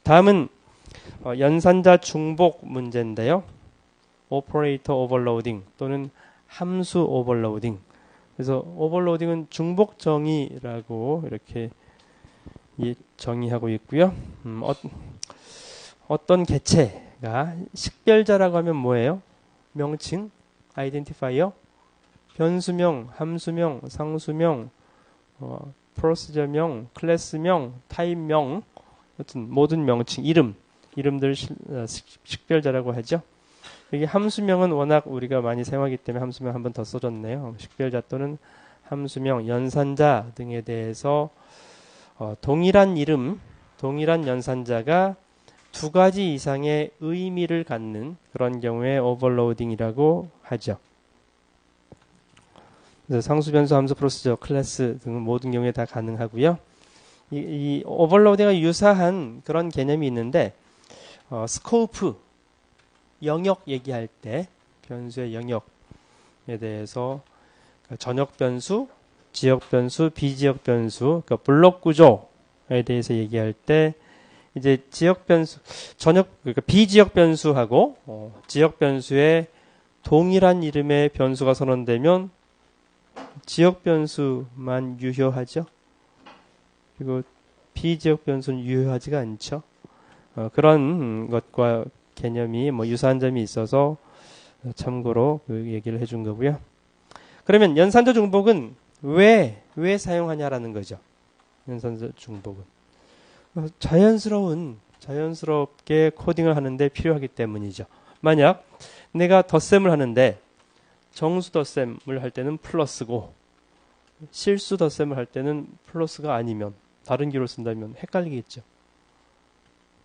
다음은 연산자 중복 문제인데요. 오퍼레이터 오버로딩 또는 함수 오버로딩. 그래서 오버로딩은 중복 정의라고 이렇게 정의하고 있고요. 어떤 개체가 식별자라고 하면 뭐예요? 명칭, 아이덴티파이어, 변수명, 함수명, 상수명, 프로시저명, 클래스명, 타입명, 하여튼 모든 명칭, 이름들 식별자라고 하죠. 여기 함수명은 워낙 우리가 많이 사용하기 때문에 함수명 한 번 더 써줬네요. 식별자 또는 함수명, 연산자 등에 대해서 동일한 이름, 동일한 연산자가 두 가지 이상의 의미를 갖는 그런 경우에 오버로딩이라고 하죠. 그래서 상수, 변수, 함수, 프로시저, 클래스 등 모든 경우에 다 가능하고요. 이 오버로딩과 유사한 그런 개념이 있는데 스코프, 영역 얘기할 때 변수의 영역에 대해서 전역 변수, 지역 변수, 비지역 변수, 그러니까 블록 구조에 대해서 얘기할 때 이제 지역 변수, 그러니까 비지역 변수하고 지역 변수에 동일한 이름의 변수가 선언되면 지역 변수만 유효하죠. 그리고 비지역 변수는 유효하지가 않죠. 그런 것과 개념이 유사한 점이 있어서 참고로 그 얘기를 해준 거고요. 그러면 연산자 중복은 왜 사용하냐라는 거죠. 연산자 중복은 자연스럽게 코딩을 하는데 필요하기 때문이죠. 만약 내가 덧셈을 하는데 정수 덧셈을 할 때는 플러스고 실수 덧셈을 할 때는 플러스가 아니면 다른 기호를 쓴다면 헷갈리겠죠.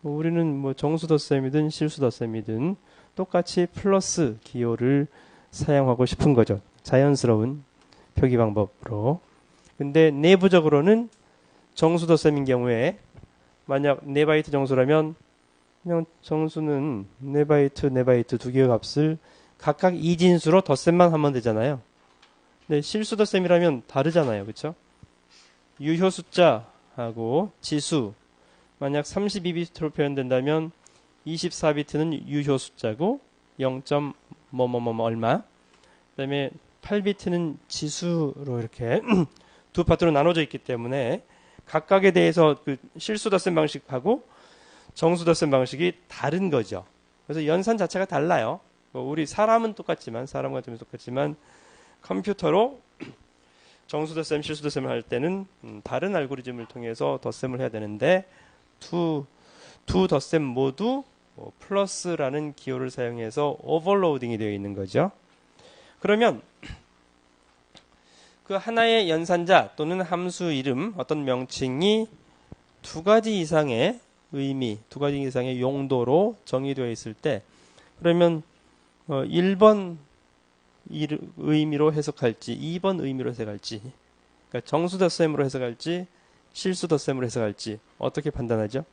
우리는 정수 덧셈이든 실수 덧셈이든 똑같이 플러스 기호를 사용하고 싶은 거죠. 자연스러운 표기 방법으로. 근데 내부적으로는 정수 덧셈인 경우에 만약 4바이트 정수라면 그냥 정수는 4바이트 두 개의 값을 각각 이진수로 덧셈만 하면 되잖아요. 근데 실수 덧셈이라면 다르잖아요. 그렇죠? 유효 숫자하고 지수 만약 32비트로 표현된다면 24비트는 유효 숫자고 0. 얼마 그다음에 8비트는 지수로 이렇게 두 파트로 나눠져 있기 때문에 각각에 대해서 그 실수 덧셈 방식하고 정수 덧셈 방식이 다른 거죠. 그래서 연산 자체가 달라요. 우리 사람 같은 점이 똑같지만 컴퓨터로 정수 덧셈, 실수 덧셈을 할 때는 다른 알고리즘을 통해서 덧셈을 해야 되는데 두 덧셈 모두 플러스라는 기호를 사용해서 오버로딩이 되어 있는 거죠. 그러면 그 하나의 연산자 또는 함수 이름 어떤 명칭이 두 가지 이상의 의미, 두 가지 이상의 용도로 정의되어 있을 때 그러면 1번 의미로 해석할지 2번 의미로 해석할지 그러니까 정수 덧셈으로 해석할지 실수 덧셈으로 해석할지 어떻게 판단하죠?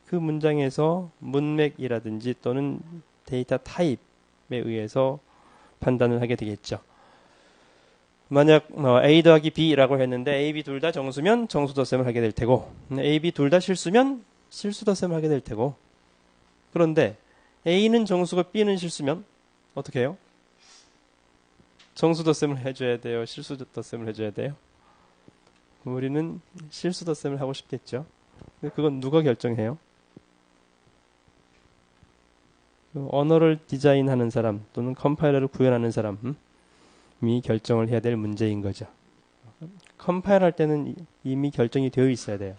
그 문장에서 문맥이라든지 또는 데이터 타입에 의해서 판단을 하게 되겠죠. 만약 A 더하기 B라고 했는데 A, B 둘 다 정수면 정수 덧셈을 하게 될 테고 A, B 둘 다 실수면 실수 덧셈을 하게 될 테고 그런데 A는 정수고 B는 실수면 어떻게 해요? 정수 덧셈을 해줘야 돼요? 실수 덧셈을 해줘야 돼요? 우리는 실수 덧셈을 하고 싶겠죠. 근데 그건 누가 결정해요? 언어를 디자인하는 사람 또는 컴파일러를 구현하는 사람이 결정을 해야 될 문제인 거죠. 컴파일할 때는 이미 결정이 되어 있어야 돼요.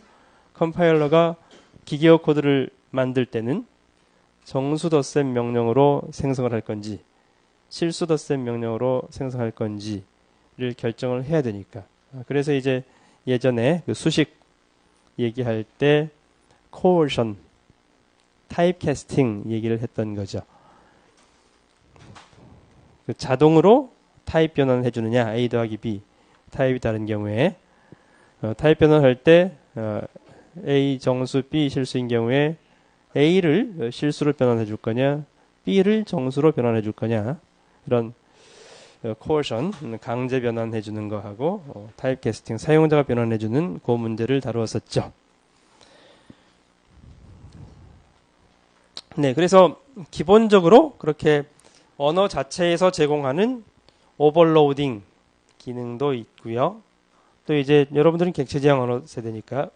컴파일러가 기계어 코드를 만들 때는 정수 덧셈 명령으로 생성을 할 건지 실수 덧셈 명령으로 생성할 건지를 결정을 해야 되니까. 그래서 이제 예전에 그 수식 얘기할 때 coercion, 타입캐스팅 얘기를 했던 거죠. 그 자동으로 타입 변환을 해주느냐 A 더하기 B 타입이 다른 경우에 타입 변환할 때 A 정수 B 실수인 경우에 A를 실수로 변환해 줄 거냐 B를 정수로 변환해 줄 거냐 이런 coercion 강제 변환해 주는 거하고 타입캐스팅 사용자가 변환해 주는 그 문제를 다루었었죠. 네, 그래서 기본적으로 그렇게 언어 자체에서 제공하는 오버로딩 기능도 있고요. 또 이제 여러분들은 객체 지향 언어 세대니까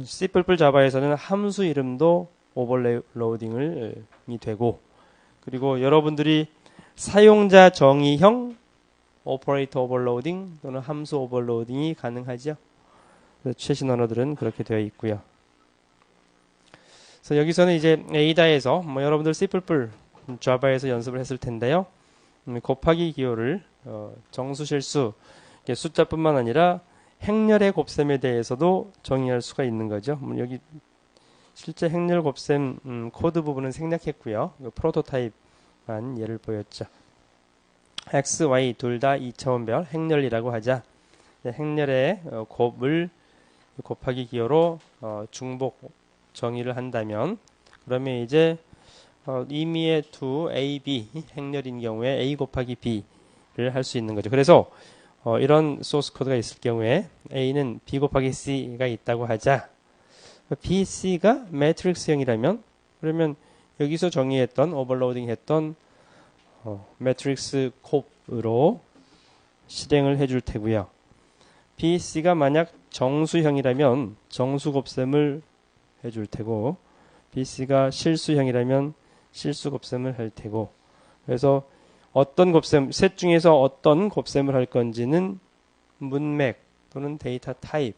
C++ 자바에서는 함수 이름도 오버로딩이 되고, 그리고 여러분들이 사용자 정의형 오퍼레이터 오버로딩 또는 함수 오버로딩이 가능하죠. 최신 언어들은 그렇게 되어 있고요. 그래서 여기서는 이제 에이다에서 여러분들 C++ 자바에서 연습을 했을 텐데요. 곱하기 기호를 정수 실수 숫자뿐만 아니라 행렬의 곱셈에 대해서도 정의할 수가 있는 거죠. 여기 실제 행렬 곱셈 코드 부분은 생략했고요. 프로토타입만 예를 보였죠. x, y 둘 다 2차원별 행렬이라고 하자. 행렬의 곱을 곱하기 기호로 중복 정의를 한다면, 그러면 이제 임의의 두 a, b 행렬인 경우에 a 곱하기 b를 할 수 있는 거죠. 그래서 이런 소스 코드가 있을 경우에 a는 b 곱하기 c가 있다고 하자. b, c가 매트릭스형이라면, 그러면 여기서 정의했던 오버로딩 했던 매트릭스 곱으로 실행을 해줄 테고요. b, c가 만약 정수형이라면 정수 곱셈을 해줄 테고, b, c가 실수형이라면 실수 곱셈을 할 테고, 그래서 어떤 곱셈, 셋 중에서 어떤 곱셈을 할 건지는 문맥 또는 데이터 타입에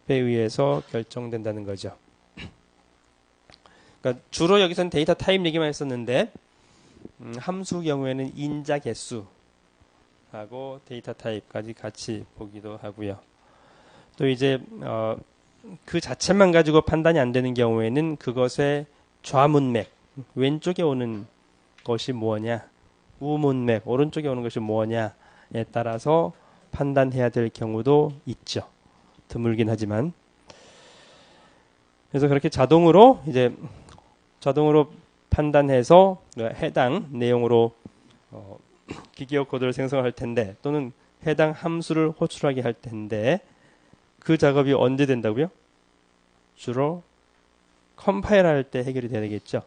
의해서 결정된다는 거죠. 그러니까 주로 여기서는 데이터 타입 얘기만 했었는데, 함수 경우에는 인자 개수하고 데이터 타입까지 같이 보기도 하고요. 또 이제 그 자체만 가지고 판단이 안 되는 경우에는 그것의 좌문맥, 왼쪽에 오는 것이 뭐냐, 우문맥, 오른쪽에 오는 것이 뭐냐에 따라서 판단해야 될 경우도 있죠. 드물긴 하지만. 그래서 그렇게 자동으로 판단해서 해당 내용으로 기계어 코드를 생성할 텐데, 또는 해당 함수를 호출하게 할 텐데, 그 작업이 언제 된다고요? 주로 컴파일할 때 해결이 돼야 되겠죠.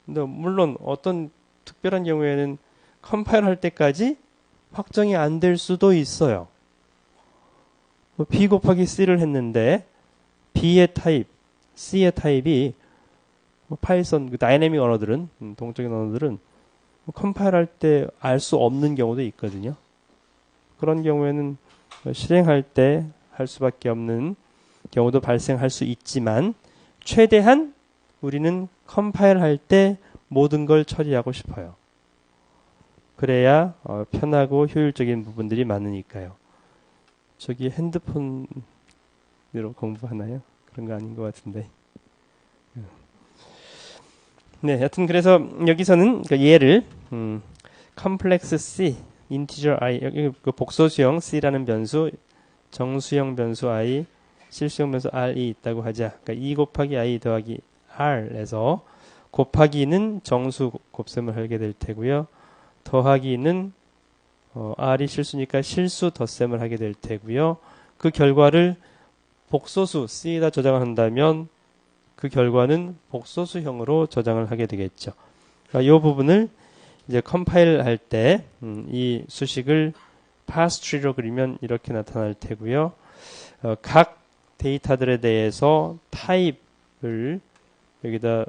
근데 물론 어떤 특별한 경우에는 컴파일할 때까지 확정이 안 될 수도 있어요. B 곱하기 C를 했는데 B의 타입, C의 타입이 파이썬, 다이내믹 언어들은, 동적인 언어들은 컴파일할 때 알 수 없는 경우도 있거든요. 그런 경우에는 실행할 때 할 수밖에 없는 경우도 발생할 수 있지만, 최대한 우리는 컴파일할 때 모든 걸 처리하고 싶어요. 그래야 편하고 효율적인 부분들이 많으니까요. 저기 핸드폰으로 공부하나요? 그런 거 아닌 것 같은데. 네, 여튼 그래서 여기서는 얘를 컴플렉스 C, 인티저 I, 여기 그 복소수형 C라는 변수, 정수형 변수 I, 실수형 변수 R이 있다고 하자. 그러니까 2 곱하기 I 더하기 R에서 곱하기는 정수 곱셈을 하게 될 테고요. 더하기는 R이 실수니까 실수 덧셈을 하게 될 테고요. 그 결과를 복소수 C에다 저장을 한다면 그 결과는 복소수형으로 저장을 하게 되겠죠. 그러니까 이 부분을 이제 컴파일 할 때 이 수식을 파스트리로 그리면 이렇게 나타날 테고요. 각 데이터들에 대해서 타입을 여기다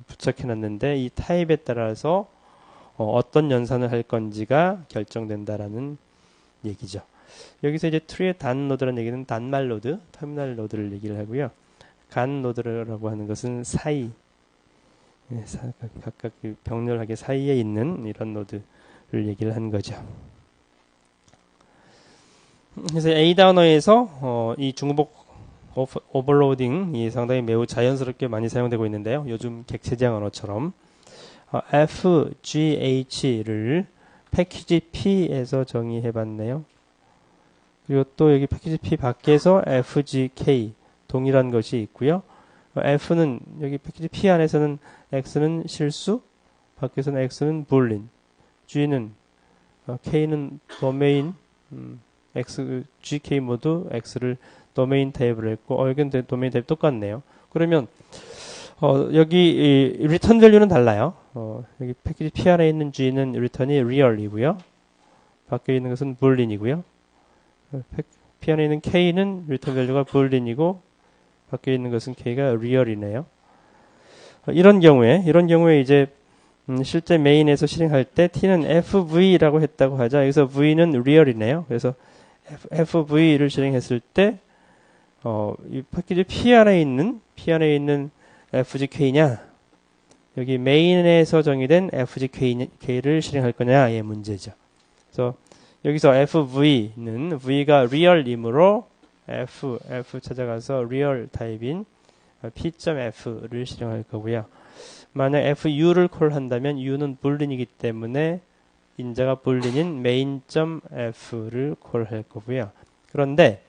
부착해 놨는데, 이 타입에 따라서 어떤 연산을 할 건지가 결정된다라는 얘기죠. 여기서 이제 트리의 단 노드라는 얘기는 단말 노드, 터미널 노드를 얘기를 하고요. 간 노드라고 하는 것은 사이, 각각 병렬하게 사이에 있는 이런 노드를 얘기를 한 거죠. 그래서 A 언어에서 이 중복 오버로딩이 상당히 매우 자연스럽게 많이 사용되고 있는데요. 요즘 객체지향 언어처럼 FGH를 패키지 P에서 정의해봤네요. 그리고 또 여기 패키지 P 밖에서 FGK 동일한 것이 있고요. F는 여기 패키지 P 안에서는 X는 실수, 밖에서는 X는 불린, G는 K는 도메인, X, GK 모두 X를 도메인 타입으로 했고, 여기는 도메인 타입 똑같네요. 그러면 여기 이 return value는 달라요. 여기 패키지 P 안에 있는 G는 return이 real이고요. 밖에 있는 것은 boolean이고요. P 안에 있는 K는 return value가 boolean이고 밖에 있는 것은 K가 real이네요. 이런 경우에 이제 실제 메인에서 실행할 때 T는 FV라고 했다고 하자. 여기서 V는 real이네요. 그래서 FV를 실행했을 때 이 패키지 P 안에 있는 FGK냐 여기 메인에서 정의된 FGK를 실행할 거냐의 문제죠. 그래서 여기서 FV는 V가 real이므로 F 찾아가서 real 타입인 P.F를 실행할 거고요. 만약 FU를 콜한다면 U는 boolean이기 때문에 인자가 boolean인 main.F를 콜할 거고요. 그런데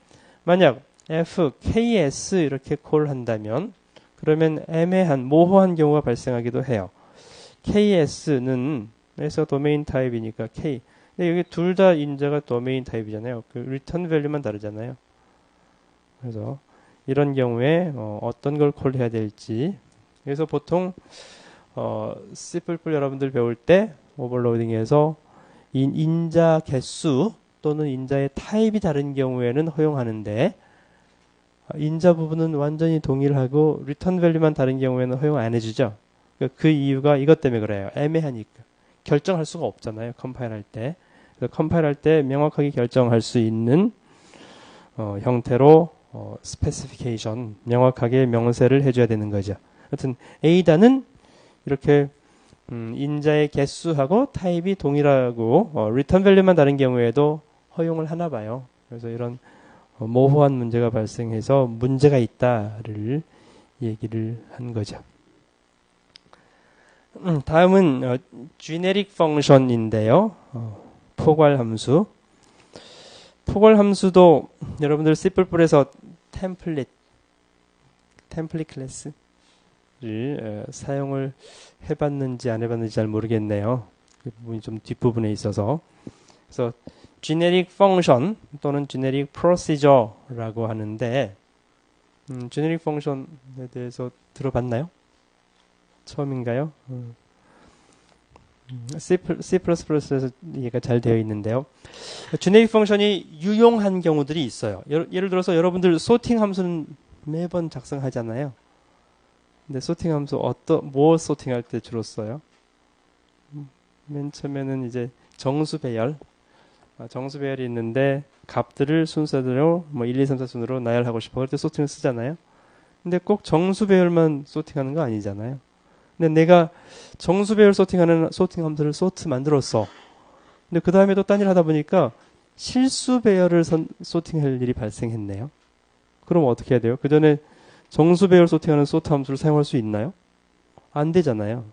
만약 FKS 이렇게 콜한다면 그러면 애매한 모호한 경우가 발생하기도 해요. KS는 에서 도메인 타입이니까 K. 근데 여기 둘 다 인자가 도메인 타입이잖아요. 그 return value만 다르잖아요. 그래서 이런 경우에 어떤 걸 콜해야 될지. 그래서 보통 C++ 여러분들 배울 때 오버로딩에서 인자 개수 또는 인자의 타입이 다른 경우에는 허용하는데 인자 부분은 완전히 동일하고 return value만 다른 경우에는 허용 안 해주죠. 그 이유가 이것 때문에 그래요. 애매하니까. 결정할 수가 없잖아요. 컴파일할 때. 그래서 컴파일할 때 명확하게 결정할 수 있는 형태로 스페시피케이션, 명확하게 명세를 해줘야 되는 거죠. 하여튼 A단은 이렇게 인자의 개수하고 타입이 동일하고 return value만 다른 경우에도 허용을 하나 봐요. 그래서 이런 모호한 문제가 발생해서 문제가 있다를 얘기를 한 거죠. 다음은 generic function인데요. 포괄 함수. 포괄 함수도 여러분들 C++에서 템플릿 클래스를 사용을 해봤는지 안 해봤는지 잘 모르겠네요. 그 부분이 좀 뒷부분에 있어서. 그래서 generic function 또는 generic procedure라고 하는데 generic function에 대해서 들어봤나요? 처음인가요? C++에서 얘가 잘 되어 있는데요. generic function이 유용한 경우들이 있어요. 예를 들어서 여러분들 소팅 함수는 매번 작성하잖아요. 근데 소팅 함수 뭐 소팅할 때 주로 써요? 맨 처음에는 이제 정수 배열이 있는데 값들을 순서대로 1, 2, 3, 4 순으로 나열하고 싶어. 그럴 때 소팅을 쓰잖아요. 근데 꼭 정수 배열만 소팅하는 거 아니잖아요. 근데 내가 정수 배열 소팅하는 소팅 함수를 소트 만들었어. 근데 그 다음에 또 딴 일 하다 보니까 실수 배열을 소팅할 일이 발생했네요. 그럼 어떻게 해야 돼요? 그 전에 정수 배열 소팅하는 소트 함수를 사용할 수 있나요? 안 되잖아요.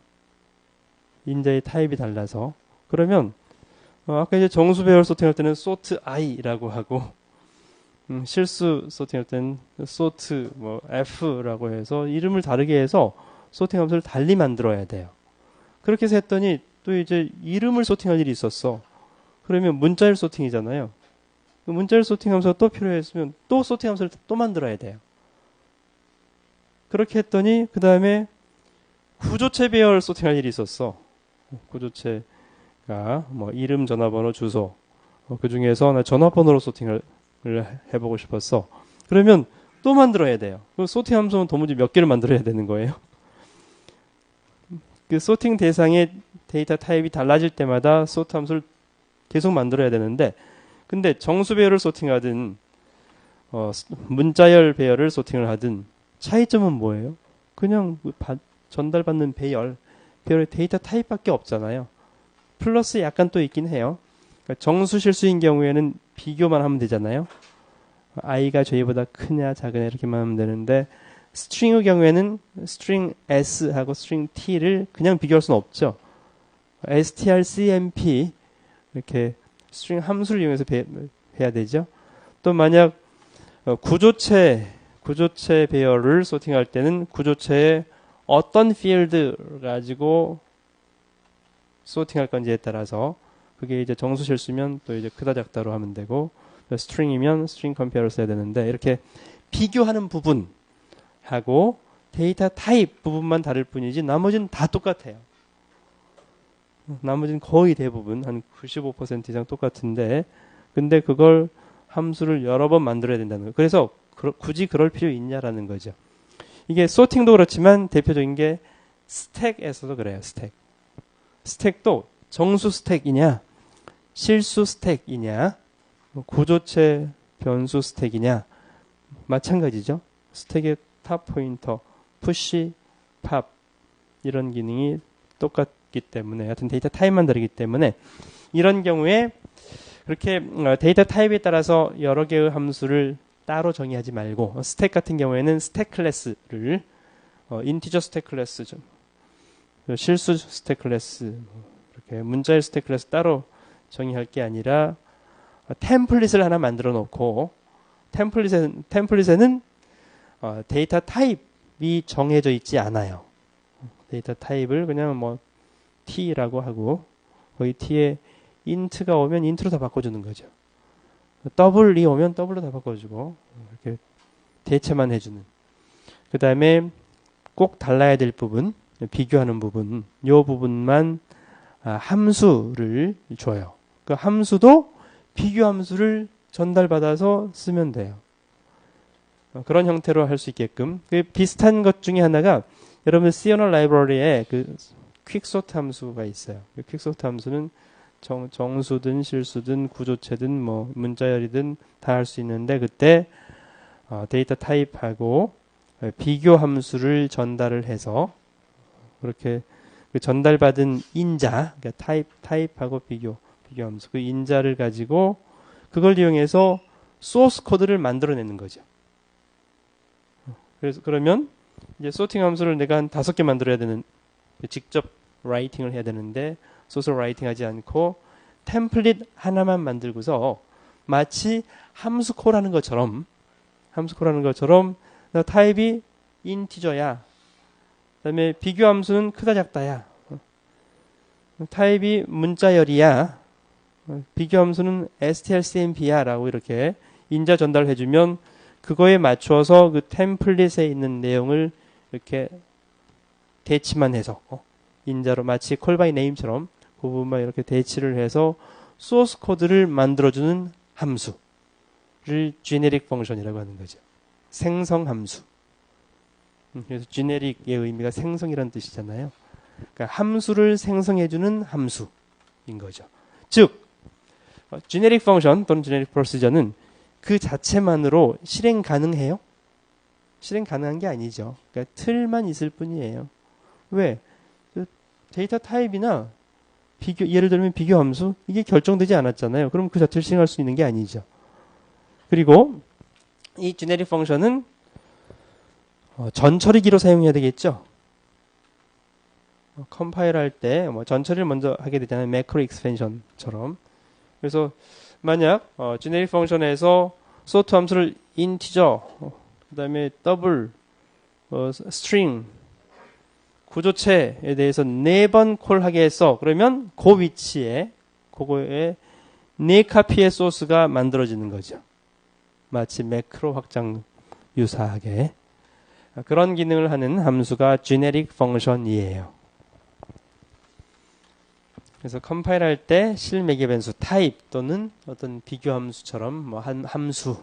인자의 타입이 달라서. 그러면 아까 이제 정수 배열 소팅할 때는 sort i라고 하고 실수 소팅할 때는 sort f라고 해서 이름을 다르게 해서 소팅 함수를 달리 만들어야 돼요. 그렇게 해서 했더니 또 이제 이름을 소팅할 일이 있었어. 그러면 문자열 소팅이잖아요. 그 문자열 소팅 함수가 또 필요했으면 또 소팅 함수를 또 만들어야 돼요. 그렇게 했더니 그 다음에 구조체 배열 소팅할 일이 있었어. 구조체가 이름, 전화번호, 주소. 그 중에서 나 전화번호로 소팅을 해보고 싶었어. 그러면 또 만들어야 돼요. 그 소팅 함수는 도무지 몇 개를 만들어야 되는 거예요. 그 소팅 대상의 데이터 타입이 달라질 때마다 소트 함수를 계속 만들어야 되는데, 근데 정수 배열을 소팅하든 문자열 배열을 소팅을 하든 차이점은 뭐예요? 그냥 전달받는 배열의 데이터 타입밖에 없잖아요. 플러스 약간 또 있긴 해요. 그러니까 정수 실수인 경우에는 비교만 하면 되잖아요. i가 j보다 크냐 작으냐 이렇게만 하면 되는데 스트링의 경우에는 스트링 s하고 스트링 t를 그냥 비교할 수는 없죠. strcmp 이렇게 스트링 함수를 이용해서 해야 되죠. 또 만약 구조체 배열을 소팅할 때는 구조체의 어떤 필드 가지고 소팅할 건지에 따라서 그게 이제 정수 실수면 또 이제 크다 작다로 하면 되고 스트링이면 스트링 컴페어를 써야 되는데 이렇게 비교하는 부분하고 데이터 타입 부분만 다를 뿐이지 나머지는 다 똑같아요. 나머지는 거의 대부분 한 95% 이상 똑같은데 근데 그걸 함수를 여러 번 만들어야 된다는 거예요. 그래서 굳이 그럴 필요 있냐라는 거죠. 이게 소팅도 그렇지만 대표적인 게 스택에서도 그래요. 스택도 정수 스택이냐 실수 스택이냐 구조체 변수 스택이냐 마찬가지죠. 스택의 탑 포인터, 푸시, 팝 이런 기능이 똑같기 때문에 하여튼 데이터 타입만 다르기 때문에 이런 경우에 그렇게 데이터 타입에 따라서 여러 개의 함수를 따로 정의하지 말고 스택 같은 경우에는 스택 클래스를 인티저 스택 클래스, 실수 스택 클래스, 이렇게 문자열 스택 클래스 따로 정의할 게 아니라 템플릿을 하나 만들어 놓고 템플릿에는 데이터 타입이 정해져 있지 않아요. 데이터 타입을 그냥 뭐 t라고 하고 거기 t에 int가 오면 int로 다 바꿔주는 거죠. double이 오면 double로 다 바꿔주고 이렇게 대체만 해주는. 그 다음에 꼭 달라야 될 부분, 비교하는 부분, 이 부분만 함수를 줘요. 그 함수도 비교 함수를 전달받아서 쓰면 돼요. 그런 형태로 할 수 있게끔. 그 비슷한 것 중에 하나가 여러분 C 언어 라이브러리에 그 퀵소트 함수가 있어요. 그 퀵소트 함수는 정수든 실수든 구조체든 뭐 문자열이든 다 할 수 있는데 그때 데이터 타입하고 비교 함수를 전달을 해서 그렇게 그 전달받은 인자, 그러니까 타입하고 비교 함수 그 인자를 가지고 그걸 이용해서 소스 코드를 만들어내는 거죠. 그래서 그러면 이제 소팅 함수를 내가 한 5개 만들어야 되는 직접 라이팅을 해야 되는데 소스 라이팅 하지 않고 템플릿 하나만 만들고서 마치 함수코라는 것처럼 타입이 인티저야. 그다음에 비교 함수는 크다 작다야. 타입이 문자열이야. 비교 함수는 strcmp야 라고 이렇게 인자 전달해주면 그거에 맞춰서 그 템플릿에 있는 내용을 이렇게 대치만 해서 인자로 마치 call by name처럼 그 부분만 이렇게 대치를 해서 소스 코드를 만들어주는 함수를 generic function이라고 하는 거죠. 생성 함수. 그래서 generic의 의미가 생성이라는 뜻이잖아요. 그러니까 함수를 생성해주는 함수인 거죠. 즉 generic function 또는 generic procedure는 그 자체만으로 실행 가능해요? 실행 가능한 게 아니죠. 그러니까 틀만 있을 뿐이에요. 왜? 데이터 타입이나 예를 들면 비교 함수 이게 결정되지 않았잖아요. 그럼 그 자체를 실행할 수 있는 게 아니죠. 그리고 이 generic function은 전처리기로 사용해야 되겠죠. 컴파일 할 때 전처리를 먼저 하게 되잖아요. 매크로 익스펜션처럼. 그래서 만약 generic function에서 sort 함수를 integer, 그다음에 double, string, 구조체에 대해서 4번 콜하게 했어. 그러면 그 위치에 그거에 4카피의 소스가 만들어지는 거죠. 마치 매크로 확장 유사하게. 그런 기능을 하는 함수가 generic function이에요. 그래서 컴파일할 때 실매개 변수 타입 또는 어떤 비교 함수처럼 뭐 한 함수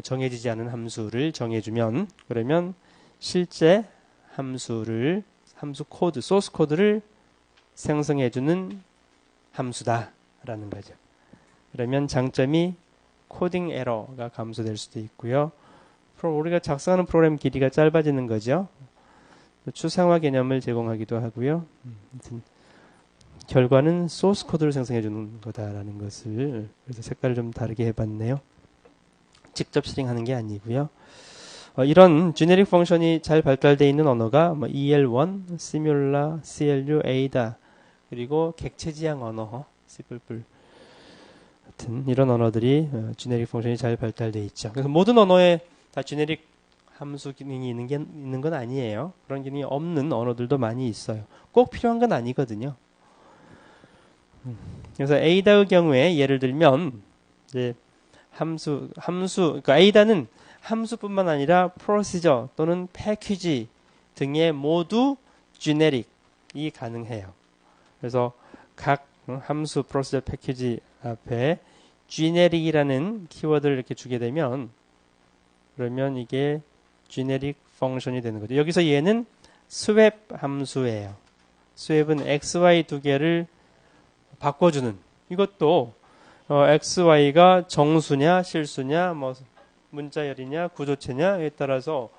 정해지지 않은 함수를 정해주면 그러면 실제 함수 코드, 소스 코드를 생성해주는 함수다라는 거죠. 그러면 장점이 코딩 에러가 감소될 수도 있고요. 우리가 작성하는 프로그램 길이가 짧아지는 거죠. 추상화 개념을 제공하기도 하고요. 결과는 소스 코드를 생성해주는 거다라는 것을 그래서 색깔을 좀 다르게 해봤네요. 직접 실행하는 게 아니고요. 이런 generic function이 잘 발달되어 있는 언어가 EL1, Simula, CLU, Ada 그리고 객체지향 언어 C++ 같은 이런 언어들이 generic function이 잘 발달되어 있죠. 그래서 모든 언어에 다 generic 함수 기능이 있는 건 아니에요. 그런 기능이 없는 언어들도 많이 있어요. 꼭 필요한 건 아니거든요. 그래서 Ada의 경우에 예를 들면 이제 그러니까 Ada는 함수뿐만 아니라 프로시저 또는 패키지 등의 모두 genetic이 가능해요. 그래서 각 함수 프로시저 패키지 앞에 genetic이라는 키워드를 이렇게 주게 되면 그러면 이게 genetic 펑션이 되는 거죠. 여기서 얘는 swap 함수예요. swap은 xy 두 개를 바꿔주는 이것도 xy가 정수냐 실수냐 뭐 문자열이냐 구조체냐에 따라서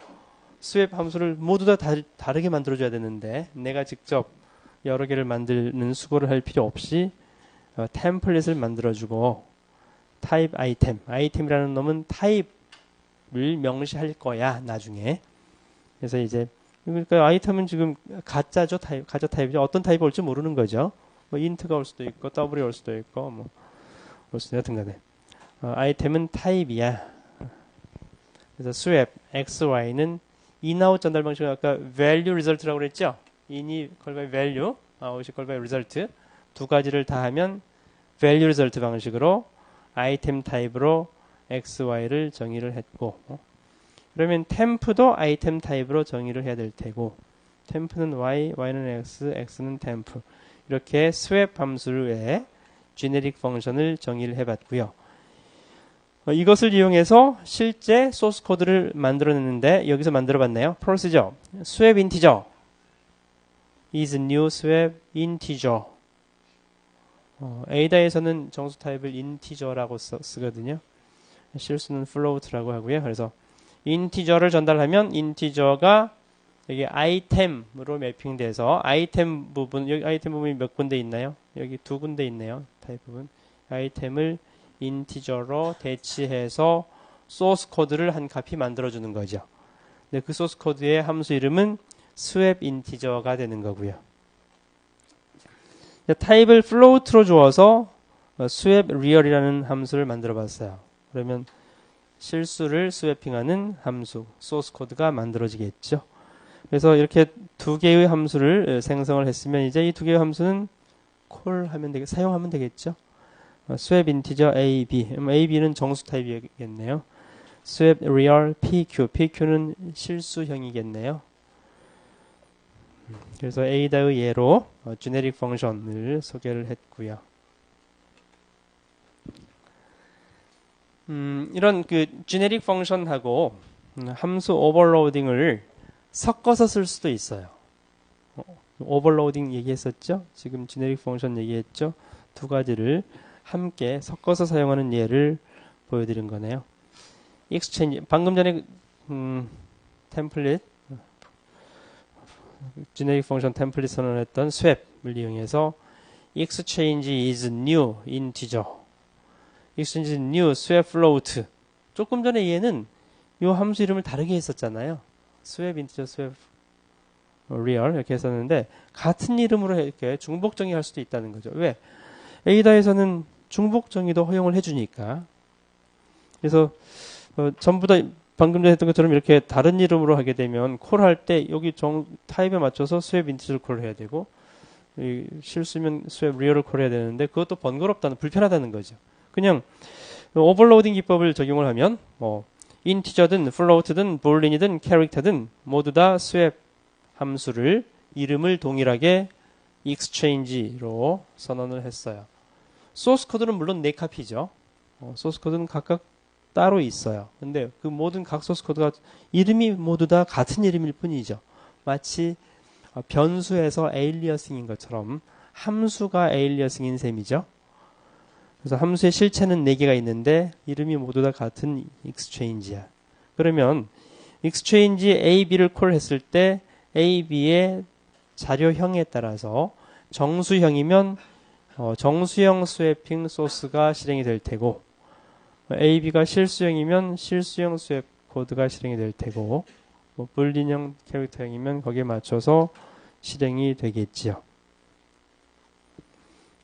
swap 함수를 모두 다 다르게 만들어줘야 되는데 내가 직접 여러 개를 만드는 수고를 할 필요 없이 템플릿을 만들어주고 타입 아이템이라는 놈은 타입을 명시할 거야 나중에. 그래서 이제 그러니까 아이템은 지금 가짜 타입이죠. 어떤 타입이 올지 모르는 거죠. 뭐 인트가 올 수도 있고 더블이 올 수도 있고 뭐 올 수도 여튼간에 아이템은 타입이야. 그래서 swap xy는 in아웃 전달 방식은 아까 value result라고 그랬죠. in이 콜바이 value, out이 콜바이 result 두 가지를 다 하면 value result 방식으로 아이템 타입으로 xy를 정의를 했고 그러면 temp도 아이템 타입으로 정의를 해야 될 테고 temp는 y, y는 x, x는 temp 이렇게 swap 함수의 genetic 펑션을 정의를 해봤고요. 이것을 이용해서 실제 소스 코드를 만들어냈는데 여기서 만들어봤네요. procedure, swap integer is new swap integer. 에이다에서는 정수 타입을 integer라고 쓰거든요. 실수는 float라고 하고요. 그래서 integer를 전달하면 integer가 여기 아이템으로 매핑돼서 아이템 부분 여기 아이템 부분이 몇 군데 있나요? 여기 두 군데 있네요. 타입 부분 아이템을 인티저로 대치해서 소스 코드를 한 값이 만들어주는 거죠. 근데 그 소스 코드의 함수 이름은 swap integer가 되는 거고요. 타입을 float로 주어서 swap real이라는 함수를 만들어 봤어요. 그러면 실수를 스웨핑하는 함수, 소스 코드가 만들어지겠죠. 그래서 이렇게 두 개의 함수를 생성을 했으면 이제 이 두 개의 함수는 사용하면 되겠죠. swap integer a, b. a, b는 정수 타입이겠네요. swap real pq. pq는 실수형이겠네요. 그래서 a다의 예로 genetic 펑션을 소개를 했고요. 이런 그 genetic 펑션하고 함수 오버로딩을 섞어서 쓸 수도 있어요. 오버로딩 얘기했었죠? 지금 genetic 펑션 얘기했죠? 두 가지를 함께 섞어서 사용하는 예를 보여드린 거네요. exchange 방금 전에 템플릿 genetic 펑션 템플릿 선언했던 swap을 이용해서 exchange is new integer, exchange is new swap float. 조금 전에 얘는 이 함수 이름을 다르게 했었잖아요. swap integer, swap real 이렇게 했었는데 같은 이름으로 이렇게 중복 정의할 수도 있다는 거죠. 왜? 에이다에서는 중복 정의도 허용을 해주니까. 그래서 전부 다 방금 전에 했던 것처럼 이렇게 다른 이름으로 하게 되면 콜할 때 여기 타입에 맞춰서 swap integer 콜을 해야 되고 실수면 swap real을 콜해야 되는데 그것도 불편하다는 거죠. 그냥 오버로딩 기법을 적용을 하면 integer든 float든 boolean이든 character든 모두 다 swap 함수를 이름을 동일하게 exchange로 선언을 했어요. 소스 코드는 물론 4카피죠. 소스 코드는 각각 따로 있어요. 근데 그 모든 각 소스 코드가 이름이 모두 다 같은 이름일 뿐이죠. 마치 변수에서 에일리어싱인 것처럼 함수가 에일리어싱인 셈이죠. 그래서 함수의 실체는 4개가 있는데 이름이 모두 다 같은 exchange야. 그러면 exchange A, B를 콜했을 때 A, B의 자료형에 따라서 정수형이면 정수형 스웨핑 소스가 실행이 될 테고 A, B가 실수형이면 실수형 스웨 코드가 실행이 될 테고 불린형 캐릭터형이면 거기에 맞춰서 실행이 되겠지요.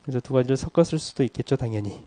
그래서 두 가지를 섞어 쓸 수도 있겠죠, 당연히.